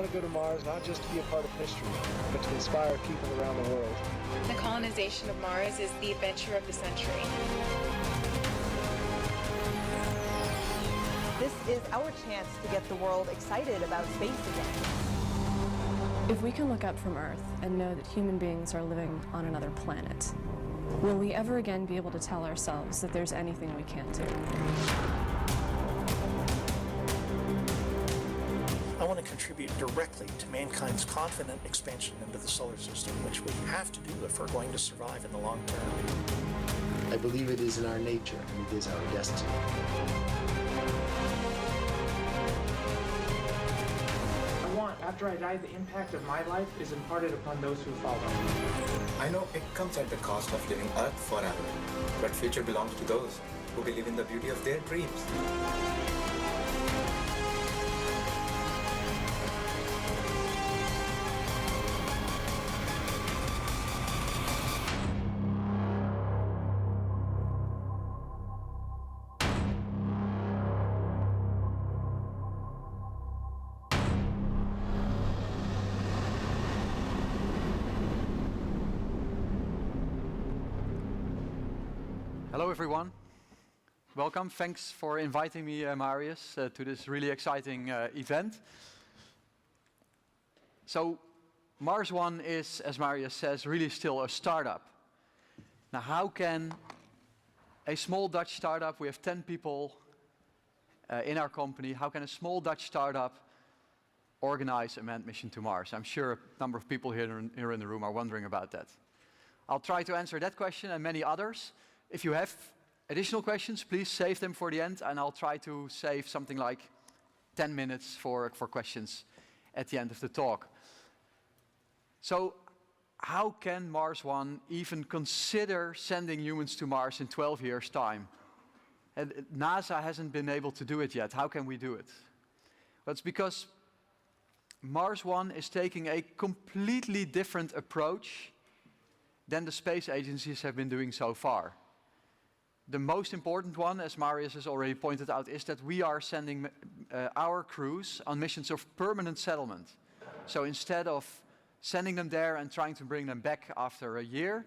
want to go to Mars not just to be a part of history, but to inspire people around the world. The colonization of Mars is the adventure of the century. This is our chance to get the world excited about space again. If we can look up from Earth and know that human beings are living on another planet, will we ever again be able to tell ourselves that there's anything we can't do? I want to contribute directly to mankind's confident expansion into the solar system, which we have to do if we're going to survive in the long term. I believe it is in our nature and it is our destiny. After I die, the impact of my life is imparted upon those who follow. I know it comes at the cost of living Earth forever, but future belongs to those who believe in the beauty of their dreams. Hello everyone, welcome. Thanks for inviting me, Marius, to this really exciting event. So, Mars One is, as Marius says, really still a startup. Now, how can a small Dutch startup, we have 10 people in our company, how can a small Dutch startup organize a manned mission to Mars? I'm sure a number of people here in the room are wondering about that. I'll try to answer that question and many others. If you have additional questions, please save them for the end, and I'll try to save something like 10 minutes for questions at the end of the talk. So, how can Mars One even consider sending humans to Mars in 12 years' time? And NASA hasn't been able to do it yet. How can we do it? Well, it's because Mars One is taking a completely different approach than the space agencies have been doing so far. The most important one, as Marius has already pointed out, is that we are sending our crews on missions of permanent settlement. So instead of sending them there and trying to bring them back after a year,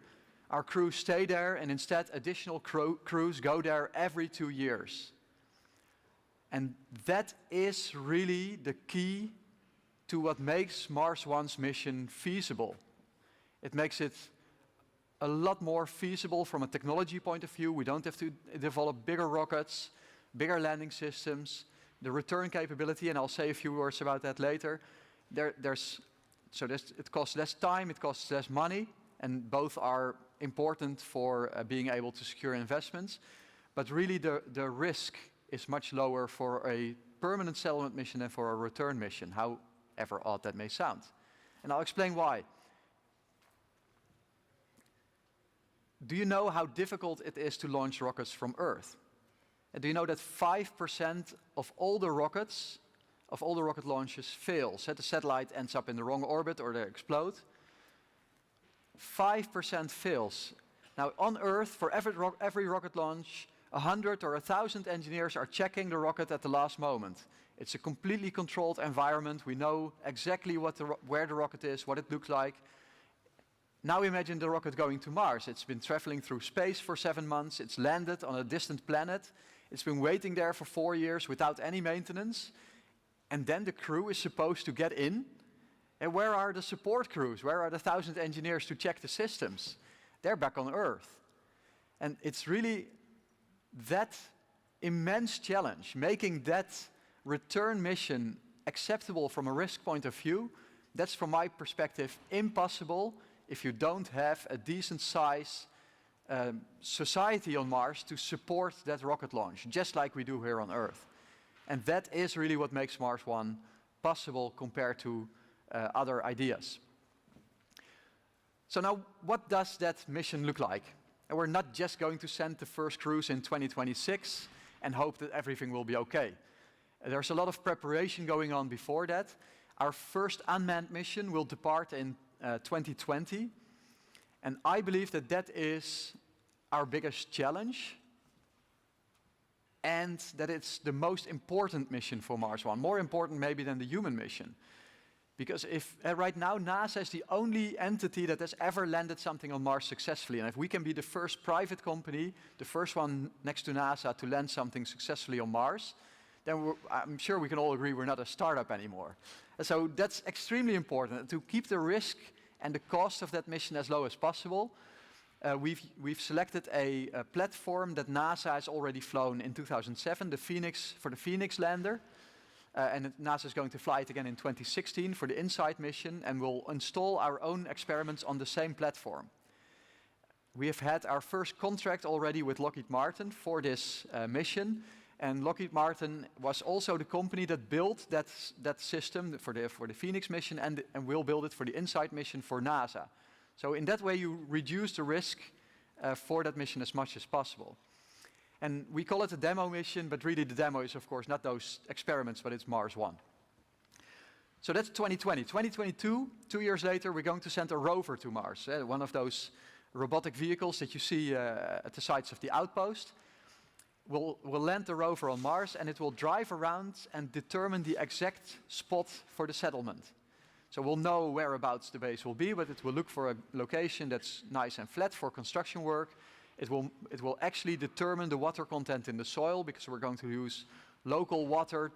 our crews stay there, and instead additional crews go there every 2 years. And that is really the key to what makes Mars One's mission feasible. It makes it a lot more feasible from a technology point of view. We don't have to develop bigger rockets, bigger landing systems, the return capability, and I'll say a few words about that later. It costs less time, it costs less money, and both are important for being able to secure investments. But really the risk is much lower for a permanent settlement mission than for a return mission, however odd that may sound. And I'll explain why. Do you know how difficult it is to launch rockets from Earth? And do you know that 5% of all the rocket launches fail? So the satellite ends up in the wrong orbit or they explode. 5% fails. Now on Earth, for every rocket launch, 100 or 1,000 engineers are checking the rocket at the last moment. It's a completely controlled environment. We know exactly where the rocket is, what it looks like. Now imagine the rocket going to Mars. It's been traveling through space for 7 months. It's landed on a distant planet. It's been waiting there for 4 years without any maintenance. And then the crew is supposed to get in. And where are the support crews? Where are the 1,000 engineers to check the systems? They're back on Earth. And it's really that immense challenge, making that return mission acceptable from a risk point of view. That's, from my perspective, impossible if you don't have a decent size society on Mars to support that rocket launch, just like we do here on Earth. And that is really what makes Mars One possible compared to other ideas. So now, what does that mission look like? And we're not just going to send the first crews in 2026 and hope that everything will be okay. There's a lot of preparation going on before that. Our first unmanned mission will depart in 2020, and I believe that that is our biggest challenge, and that it's the most important mission for Mars One, more important maybe than the human mission, Because if right now NASA is the only entity that has ever landed something on Mars successfully, and if we can be the first private company, the first one next to NASA to land something successfully on Mars, then I'm sure we can all agree we're not a startup anymore. And so that's extremely important, to keep the risk and the cost of that mission as low as possible. We've selected a platform that NASA has already flown in 2007, for the Phoenix lander. And NASA is going to fly it again in 2016 for the InSight mission, and we'll install our own experiments on the same platform. We have had our first contract already with Lockheed Martin for this mission, and Lockheed Martin was also the company that built that system for the Phoenix mission, and will build it for the InSight mission for NASA. So in that way you reduce the risk for that mission as much as possible. And we call it a demo mission, but really the demo is of course not those experiments, but it's Mars 1. So that's 2020. 2022, 2 years later, we're going to send a rover to Mars, one of those robotic vehicles that you see at the sites of the Outpost. We'll land the rover on Mars, and it will drive around and determine the exact spot for the settlement. So we'll know whereabouts the base will be, but it will look for a location that's nice and flat for construction work. It will actually determine the water content in the soil, because we're going to use local water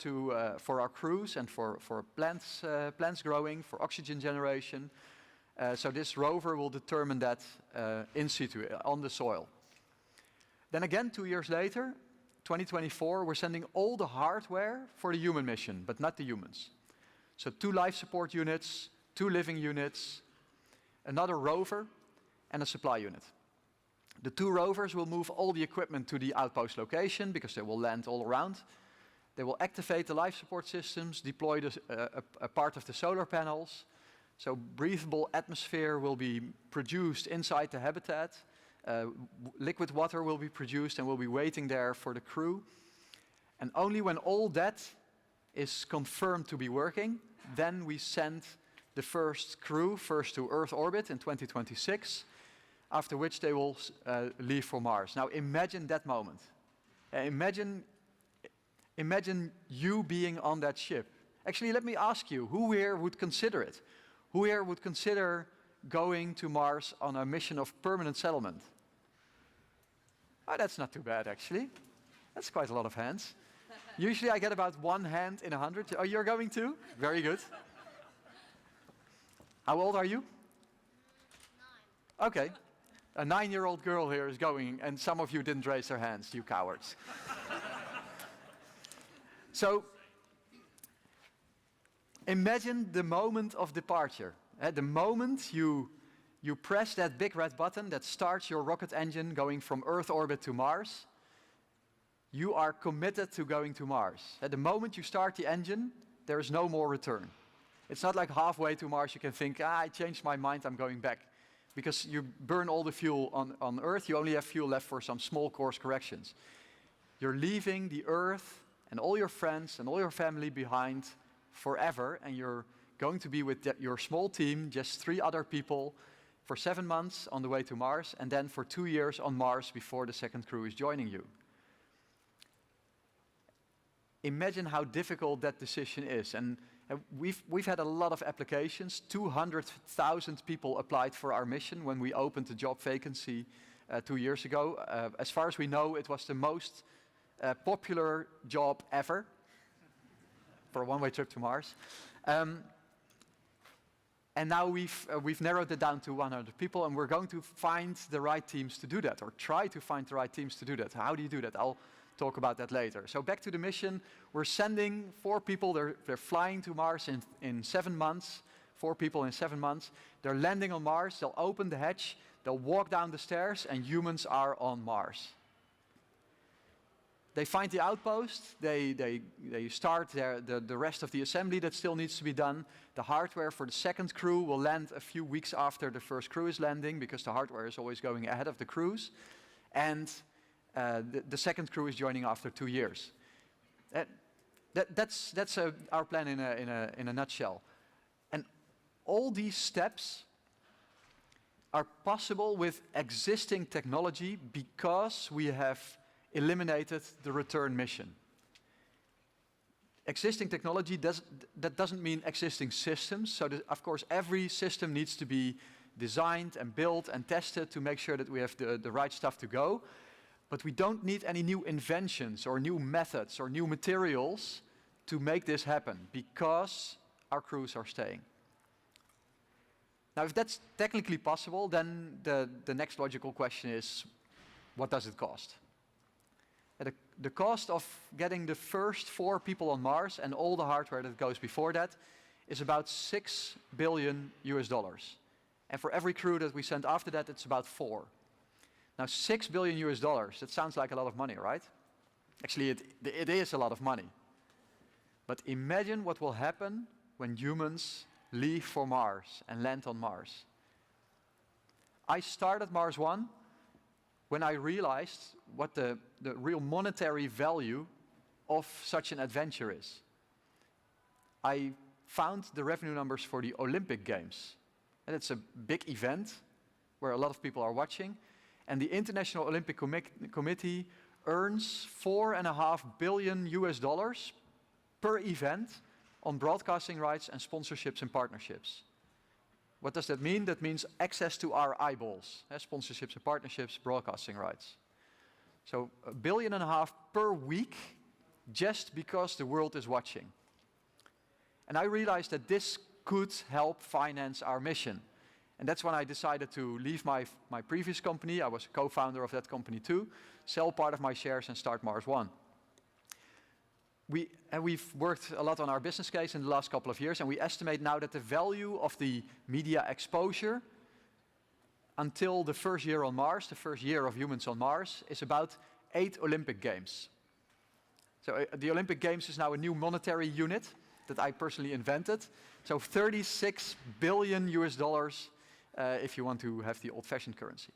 for our crews and for plants growing, for oxygen generation. So this rover will determine that in situ, on the soil. Then again, 2 years later, 2024, we're sending all the hardware for the human mission, but not the humans. So 2 life support units, 2 living units, another rover, and a supply unit. The 2 rovers will move all the equipment to the Outpost location, because they will land all around. They will activate the life support systems, deploy a part of the solar panels. So breathable atmosphere will be produced inside the habitat. Liquid water will be produced and will be waiting there for the crew. And only when all that is confirmed to be working, then we send the first crew to Earth orbit in 2026, after which they will leave for Mars. Now imagine that moment. Imagine you being on that ship. Actually, let me ask you, who here would consider it? Who here would consider going to Mars on a mission of permanent settlement? Oh, that's not too bad, actually. That's quite a lot of hands. Usually I get about 1 hand in 100. Oh, you're going too? Very good. How old are you? 9. Okay. A 9-year-old girl here is going, and some of you didn't raise their hands, you cowards. So, imagine the moment of departure. The moment you press that big red button that starts your rocket engine going from Earth orbit to Mars, you are committed to going to Mars. At the moment you start the engine, there is no more return. It's not like halfway to Mars you can think, I changed my mind, I'm going back. Because you burn all the fuel on Earth, you only have fuel left for some small course corrections. You're leaving the Earth and all your friends and all your family behind forever, and you're going to be with your small team, just 3 other people, for 7 months on the way to Mars, and then for 2 years on Mars before the second crew is joining you. Imagine how difficult that decision is. And we've had a lot of applications. 200,000 people applied for our mission when we opened the job vacancy 2 years ago. As far as we know, it was the most popular job ever for a one-way trip to Mars. And now we've narrowed it down to 100 people, and we're going to find the right teams to do that, or try to find the right teams to do that. How do you do that? I'll talk about that later. So back to the mission. We're sending 4 people. They're flying to Mars in 7 months. 4 people in 7 months. They're landing on Mars. They'll open the hatch. They'll walk down the stairs, and humans are on Mars. They find the outpost. They start the rest of the assembly that still needs to be done. The hardware for the second crew will land a few weeks after the first crew is landing, because the hardware is always going ahead of the crews. And the second crew is joining after 2 years. That's our plan in a nutshell. And all these steps are possible with existing technology because we have eliminated the return mission. Existing technology, that doesn't mean existing systems. So of course, every system needs to be designed and built and tested to make sure that we have the right stuff to go. But we don't need any new inventions or new methods or new materials to make this happen, because our crews are staying. Now, if that's technically possible, then the next logical question is, what does it cost? The cost of getting the first 4 people on Mars and all the hardware that goes before that is about $6 billion US. And for every crew that we send after that, it's about 4. Now, $6 billion US, that sounds like a lot of money, right? Actually, it is a lot of money. But imagine what will happen when humans leave for Mars and land on Mars. I started Mars One when I realized what the real monetary value of such an adventure is. I found the revenue numbers for the Olympic Games. And it's a big event where a lot of people are watching. And the International Olympic Committee earns $4.5 billion US per event on broadcasting rights and sponsorships and partnerships. What does that mean? That means access to our eyeballs, sponsorships and partnerships, broadcasting rights. So $1.5 billion per week, just because the world is watching. And I realized that this could help finance our mission. And that's when I decided to leave my previous company. I was a co-founder of that company too, sell part of my shares and start Mars One. We've worked a lot on our business case in the last couple of years, and we estimate now that the value of the media exposure until the first year on Mars, the first year of humans on Mars, is about 8 Olympic Games. So the Olympic Games is now a new monetary unit that I personally invented. So $36 billion US, if you want to have the old-fashioned currency.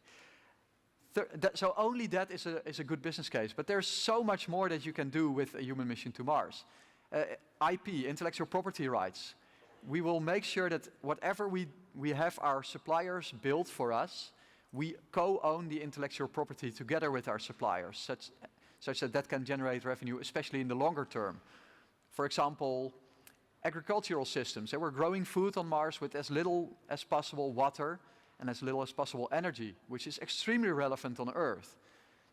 So only that is a good business case. But there's so much more that you can do with a human mission to Mars. IP, intellectual property rights. We will make sure that whatever we have our suppliers build for us, we co-own the intellectual property together with our suppliers, such that that can generate revenue, especially in the longer term. For example, agricultural systems. We're growing food on Mars with as little as possible water and as little as possible energy, which is extremely relevant on Earth.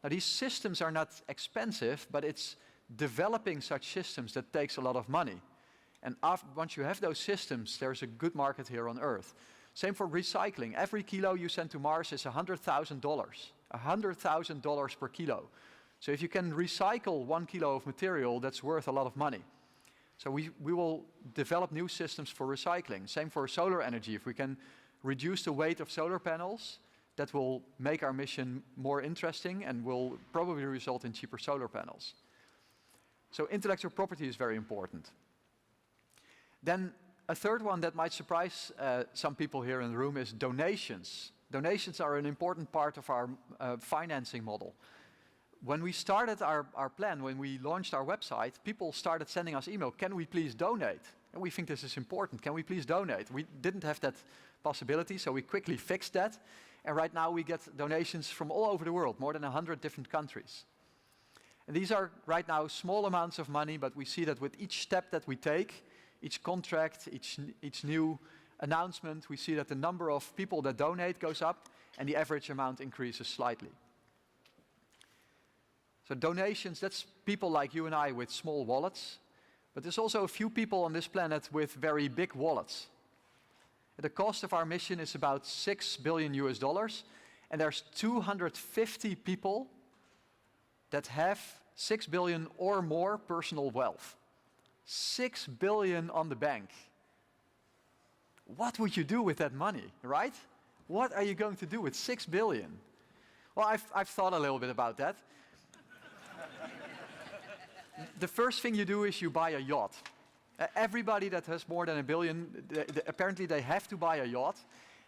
Now, these systems are not expensive, but it's developing such systems that takes a lot of money. And once you have those systems, there's a good market here on Earth. Same for recycling. Every kilo you send to Mars is $100,000. $100,000 per kilo. So if you can recycle 1 kilo of material, that's worth a lot of money. So we will develop new systems for recycling. Same for solar energy. If we can reduce the weight of solar panels, that will make our mission more interesting and will probably result in cheaper solar panels. So intellectual property is very important. Then a third one that might surprise some people here in the room is donations. Donations are an important part of our financing model. When we started our plan, when we launched our website, people started sending us email, can we please donate? And we think this is important, can we please donate? We didn't have that possibility, so we quickly fixed that. And right now we get donations from all over the world, more than 100 different countries. And these are right now small amounts of money, but we see that with each step that we take, each contract, each new announcement, we see that the number of people that donate goes up and the average amount increases slightly. So donations, that's people like you and I with small wallets, but there's also a few people on this planet with very big wallets. The cost of our mission is about $6 billion US, and there's 250 people that have 6 billion or more personal wealth. 6 billion on the bank. What would you do with that money, right? What are you going to do with 6 billion? Well, I've thought a little bit about that. The first thing you do is you buy a yacht. Everybody that has more than $1 billion, apparently they have to buy a yacht,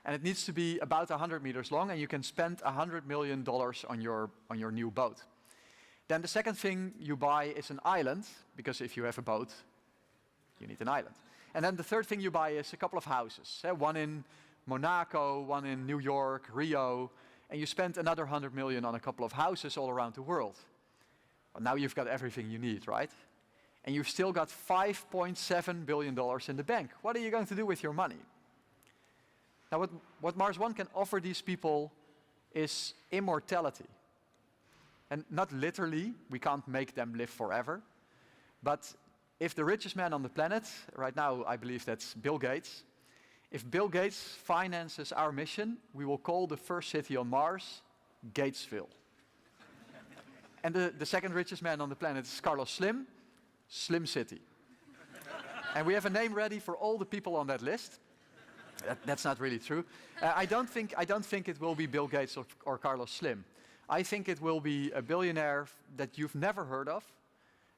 and it needs to be about 100 meters long, and you can spend $100 million on your new boat. Then the second thing you buy is an island, because if you have a boat, you need an island. And then the third thing you buy is a couple of houses, one in Monaco, one in New York, Rio, and you spend another 100 million on a couple of houses all around the world. Well, now you've got everything you need, right? and you've still got $5.7 billion in the bank. What are you going to do with your money? Now, what Mars One can offer these people is immortality. And not literally, we can't make them live forever, but if the richest man on the planet, right now I believe that's Bill Gates, if Bill Gates finances our mission, we will call the first city on Mars Gatesville. And the second richest man on the planet is Carlos Slim, Slim City. And we have a name ready for all the people on that list. That's not really true. I don't think it will be Bill Gates or Carlos Slim. I think it will be a billionaire that you've never heard of,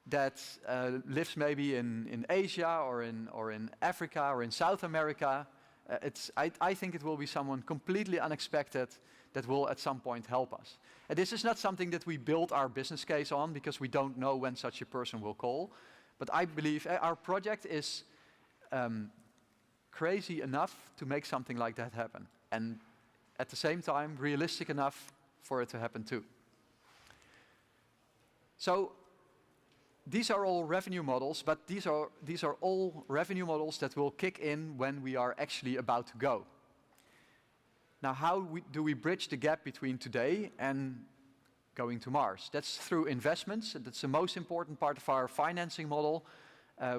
that lives maybe in Asia or in Africa or in South America. I think it will be someone completely unexpected that will at some point help us. And this is not something that we build our business case on because we don't know when such a person will call. But I believe our project is crazy enough to make something like that happen. And at the same time, realistic enough for it to happen too. So these are all revenue models, but these are all revenue models that will kick in when we are actually about to go. Now, how do we bridge the gap between today and going to Mars? That's through investments. That's the most important part of our financing model.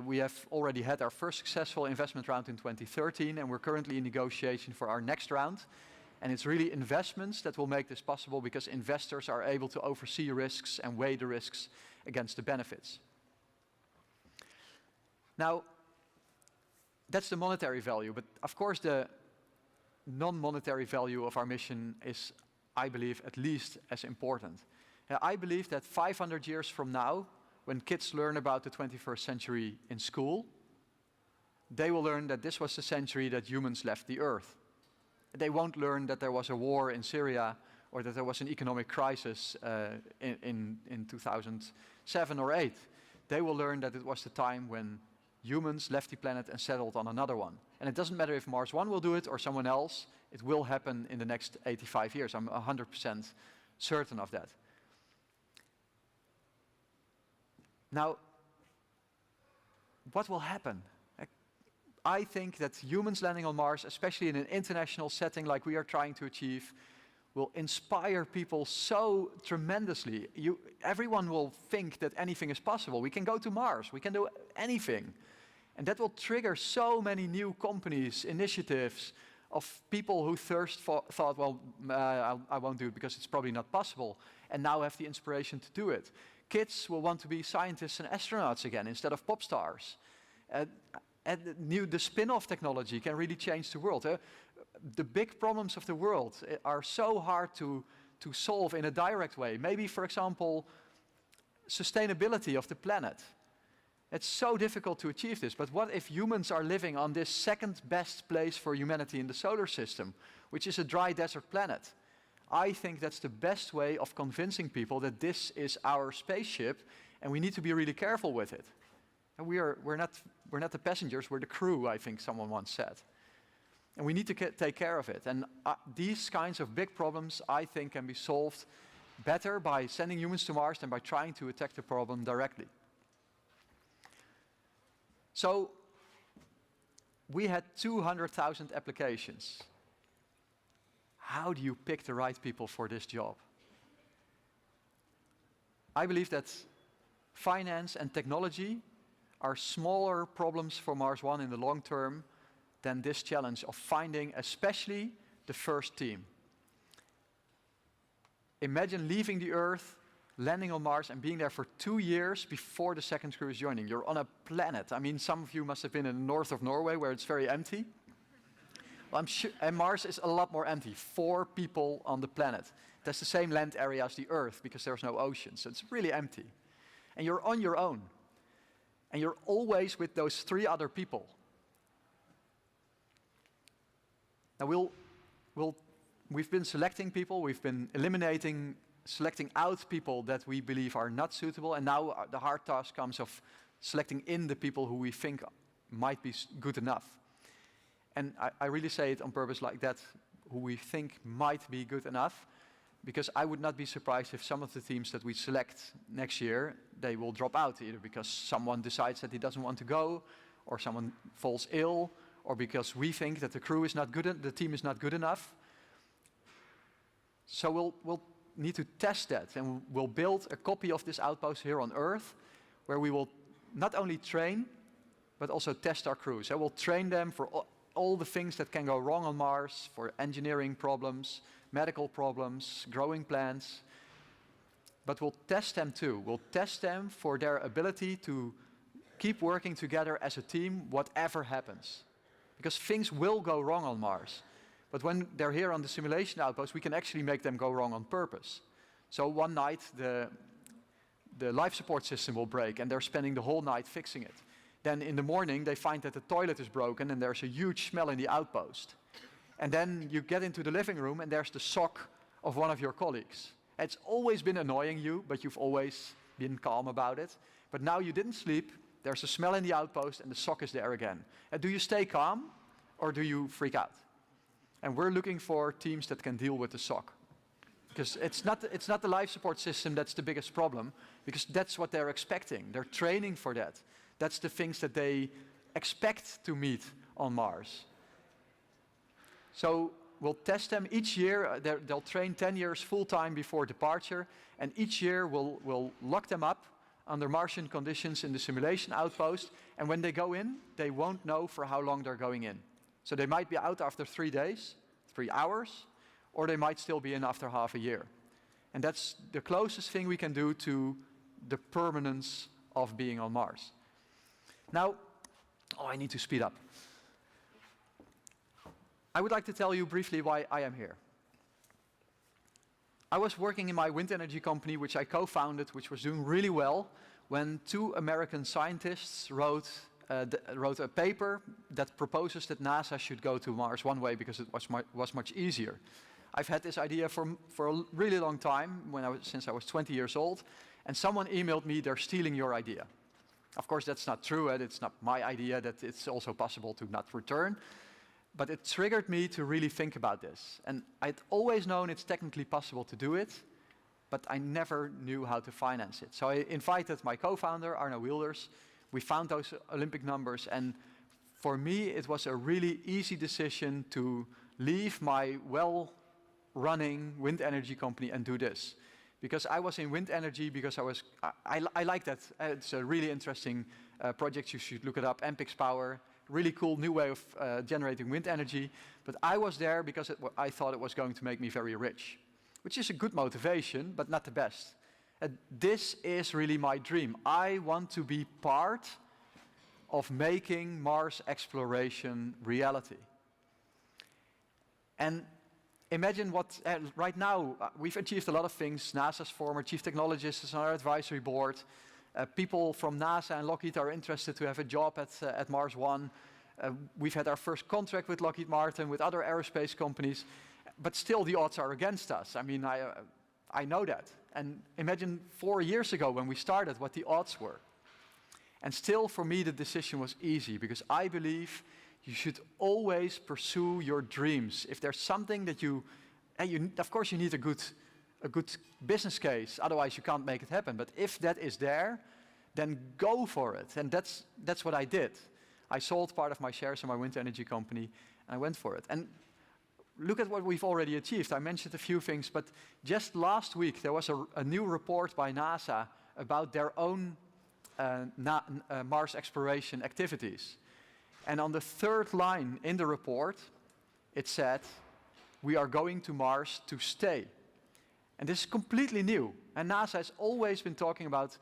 We have already had our first successful investment round in 2013, and we're currently in negotiation for our next round. And it's really investments that will make this possible because investors are able to oversee risks and weigh the risks against the benefits. Now, that's the monetary value, but of course the non-monetary value of our mission is, I believe, at least as important. I believe that 500 years from now, when kids learn about the 21st century in school, they will learn that this was the century that humans left the Earth. They won't learn that there was a war in Syria or that there was an economic crisis in 2007 or 8. They will learn that it was the time when humans left the planet and settled on another one. And it doesn't matter if Mars One will do it or someone else, it will happen in the next 85 years. I'm 100% certain of that. Now, what will happen? I think that humans landing on Mars, especially in an international setting like we are trying to achieve, will inspire people so tremendously. Everyone will think that anything is possible. We can go to Mars, we can do anything. And that will trigger so many new companies, initiatives of people who thought, well, I won't do it because it's probably not possible, and now have the inspiration to do it. Kids will want to be scientists and astronauts again instead of pop stars. The spin-off technology can really change the world. The big problems of the world are so hard to solve in a direct way. Maybe, for example, sustainability of the planet. It's so difficult to achieve this, but what if humans are living on this second best place for humanity in the solar system, which is a dry desert planet? I think that's the best way of convincing people that this is our spaceship and we need to be really careful with it. And we're not the passengers, we're the crew, I think someone once said. And we need to take care of it. And these kinds of big problems, I think, can be solved better by sending humans to Mars than by trying to attack the problem directly. So, we had 200,000 applications. How do you pick the right people for this job? I believe that finance and technology are smaller problems for Mars One in the long term than this challenge of finding especially the first team. Imagine leaving the Earth, landing on Mars and being there for 2 years before the second crew is joining. You're on a planet. I mean, some of you must have been in the north of Norway where it's very empty. Well, I'm sure, and Mars is a lot more empty. 4 people on the planet. That's the same land area as the Earth because there's no ocean, so it's really empty. And you're on your own. And you're always with those 3 other people. Now we've been selecting people, we've been selecting out people that we believe are not suitable, and now the hard task comes of selecting in the people who we think might be good enough. And I really say it on purpose like that, who we think might be good enough, because I would not be surprised if some of the teams that we select next year, they will drop out, either because someone decides that he doesn't want to go, or someone falls ill, or because we think that the crew is not good, the team is not good enough. So we'll need to test that, and we'll build a copy of this outpost here on Earth, where we will not only train, but also test our crews. So we'll train them for all the things that can go wrong on Mars, for engineering problems, medical problems, growing plants. But we'll test them too. We'll test them for their ability to keep working together as a team, whatever happens. Because things will go wrong on Mars. But when they're here on the simulation outpost, we can actually make them go wrong on purpose. So one night, the life support system will break, and they're spending the whole night fixing it. Then in the morning, they find that the toilet is broken, and there's a huge smell in the outpost. And then you get into the living room, and there's the sock of one of your colleagues. It's always been annoying you, but you've always been calm about it. But now you didn't sleep, there's a smell in the outpost, and the sock is there again. And do you stay calm, or do you freak out? And we're looking for teams that can deal with the sock. Because it's not the life support system that's the biggest problem, because that's what they're expecting. They're training for that. That's the things that they expect to meet on Mars. So we'll test them each year. They'll train 10 years full-time before departure, and each year we'll lock them up under Martian conditions in the simulation outpost, and when they go in, they won't know for how long they're going in. So they might be out after 3 days, 3 hours, or they might still be in after half a year. And that's the closest thing we can do to the permanence of being on Mars. Now, I need to speed up. I would like to tell you briefly why I am here. I was working in my wind energy company, which I co-founded, which was doing really well, when 2 American scientists wrote a paper that proposes that NASA should go to Mars one way because it was much easier. I've had this idea for a really long time, since I was 20 years old, and someone emailed me, they're stealing your idea. Of course, that's not true, and it's not my idea, that it's also possible to not return. But it triggered me to really think about this. And I'd always known it's technically possible to do it, but I never knew how to finance it. So I invited my co-founder, Arno Wilders. We found those Olympic numbers, and for me, it was a really easy decision to leave my well-running wind energy company and do this. Because I was in wind energy, because I like that. It's a really interesting project. You should look it up, Ampix Power. Really cool new way of generating wind energy. But I was there because I thought it was going to make me very rich, which is a good motivation, but not the best. This is really my dream. I want to be part of making Mars exploration reality. And imagine what, right now, we've achieved a lot of things. NASA's former chief technologist is on our advisory board. People from NASA and Lockheed are interested to have a job at Mars One. We've had our first contract with Lockheed Martin, with other aerospace companies, but still the odds are against us. I mean, I know that. And imagine 4 years ago when we started, what the odds were. And still, for me, the decision was easy, because I believe you should always pursue your dreams. If there's something that of course you need a good business case, otherwise you can't make it happen. But if that is there, then go for it. And that's what I did. I sold part of my shares in my wind energy company, and I went for it. And look at what we've already achieved. I mentioned a few things, but just last week there was a new report by NASA about their own Mars exploration activities. And on the 3rd line in the report, it said, "We are going to Mars to stay." And this is completely new. And NASA has always been talking about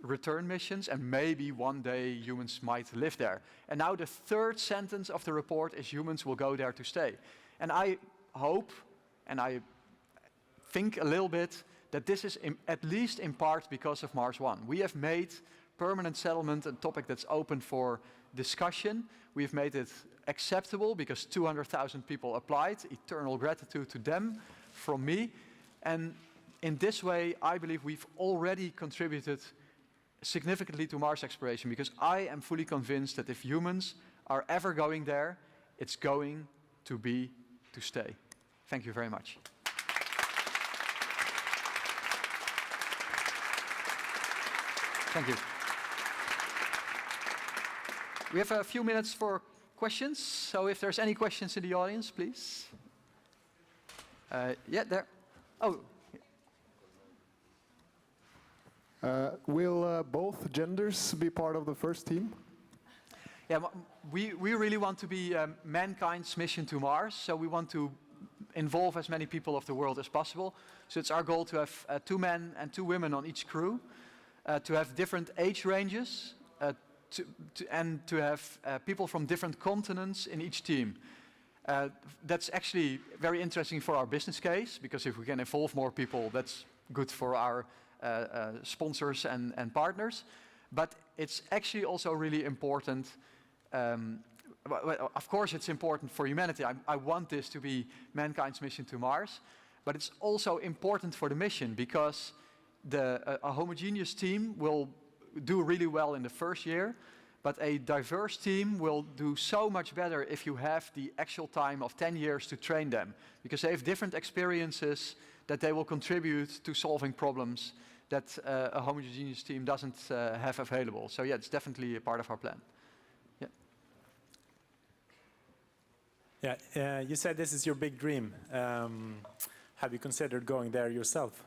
return missions, and maybe one day humans might live there. And now the 3rd sentence of the report is humans will go there to stay. And I hope, and I think a little bit, that this is at least in part because of Mars One. We have made permanent settlement a topic that's open for discussion. We've made it acceptable because 200,000 people applied. Eternal gratitude to them from me. And in this way, I believe we've already contributed significantly to Mars exploration, because I am fully convinced that if humans are ever going there, it's going to be to stay. Thank you very much. Thank you. We have a few minutes for questions, so if there's any questions in the audience, please. Yeah, there. Oh. Will both genders be part of the first team? Yeah, we really want to be mankind's mission to Mars, so we want to involve as many people of the world as possible. So it's our goal to have 2 men and 2 women on each crew, to have different age ranges, and to have people from different continents in each team. That's actually very interesting for our business case, because if we can involve more people, that's good for our sponsors and partners. But it's actually also really important. Of course, it's important for humanity. I want this to be mankind's mission to Mars, but it's also important for the mission, because a homogeneous team will do really well in the first year, but a diverse team will do so much better if you have the actual time of 10 years to train them, because they have different experiences that they will contribute to solving problems that a homogeneous team doesn't have available. So yeah, it's definitely a part of our plan. Yeah, you said this is your big dream. Have you considered going there yourself?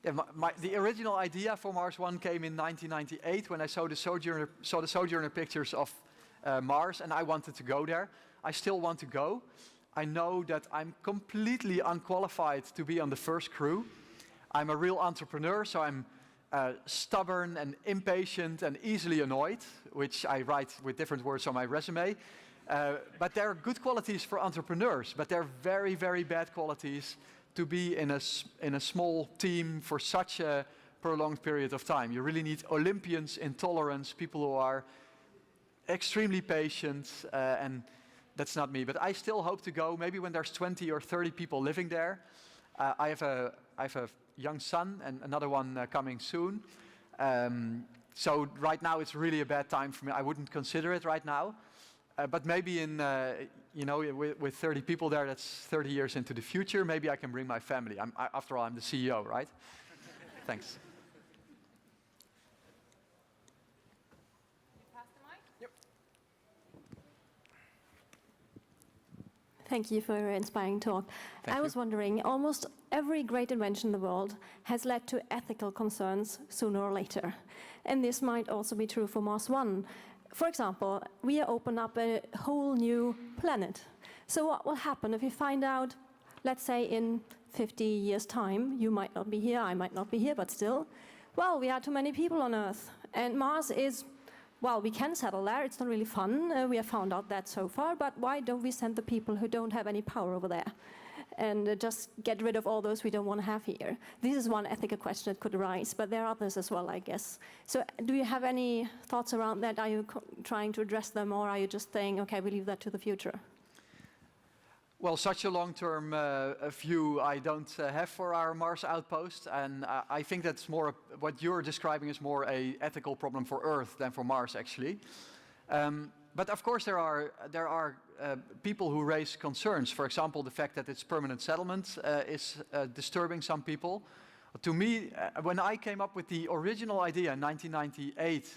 Yeah, the original idea for Mars One came in 1998 when I saw the Sojourner pictures of Mars, and I wanted to go there. I still want to go. I know that I'm completely unqualified to be on the first crew. I'm a real entrepreneur, so I'm stubborn and impatient and easily annoyed, which I write with different words on my resume. But there are good qualities for entrepreneurs, but they're very, very bad qualities to be in a small team for such a prolonged period of time. You really need Olympians in tolerance, people who are extremely patient, and that's not me. But I still hope to go, maybe when there's 20 or 30 people living there. I have a young son and another one coming soon. So right now it's really a bad time for me. I wouldn't consider it right now. But maybe in, with 30 people there, that's 30 years into the future, maybe I can bring my family. After all, I'm the CEO, right? Thanks. Pass the mic? Yep. Thank you for your inspiring talk. I was wondering, almost every great invention in the world has led to ethical concerns sooner or later. And this might also be true for Mars One. For example, we open up a whole new planet. So what will happen if you find out, let's say in 50 years' time, you might not be here, I might not be here, but still, well, we are too many people on Earth. And Mars is, well, we can settle there, it's not really fun, we have found out that so far, but why don't we send the people who don't have any power over there? And just get rid of all those we don't want to have here. This is one ethical question that could arise, but there are others as well, I guess. So do you have any thoughts around that? Are you trying to address them, or are you just saying, okay, we leave that to the future? Well, such a long-term view I don't have for our Mars outpost, and I think that's more, what you're describing is more an ethical problem for Earth than for Mars, actually. But of course there are people who raise concerns. For example, the fact that it's permanent settlement is disturbing some people. To me, when I came up with the original idea in 1998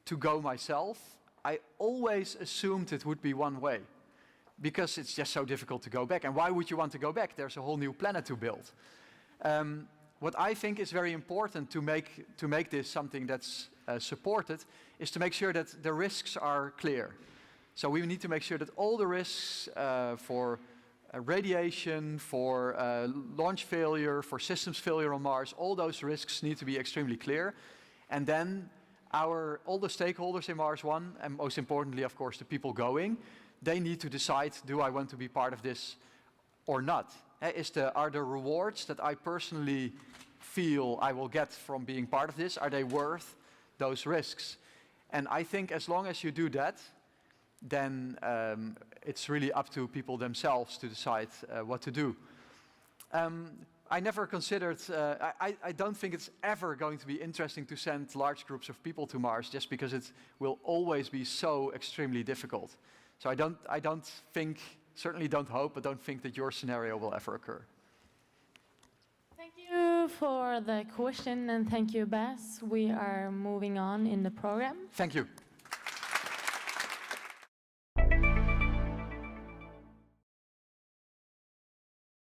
to go myself, I always assumed it would be one way, because it's just so difficult to go back. And why would you want to go back? There's a whole new planet to build. What I think is very important to make this something that's supported is to make sure that the risks are clear. So we need to make sure that all the risks for radiation, for launch failure, for systems failure on Mars, all those risks need to be extremely clear. And then all the stakeholders in Mars One, and most importantly, of course, the people going, they need to decide, do I want to be part of this or not? Are the rewards that I personally feel I will get from being part of this, are they worth those risks? And I think as long as you do that, then it's really up to people themselves to decide what to do. I never considered, I don't think it's ever going to be interesting to send large groups of people to Mars, just because it will always be so extremely difficult. So I don't think, certainly don't hope, but don't think that your scenario will ever occur. Thank you for the question and thank you, Bas. We are moving on in the program. Thank you.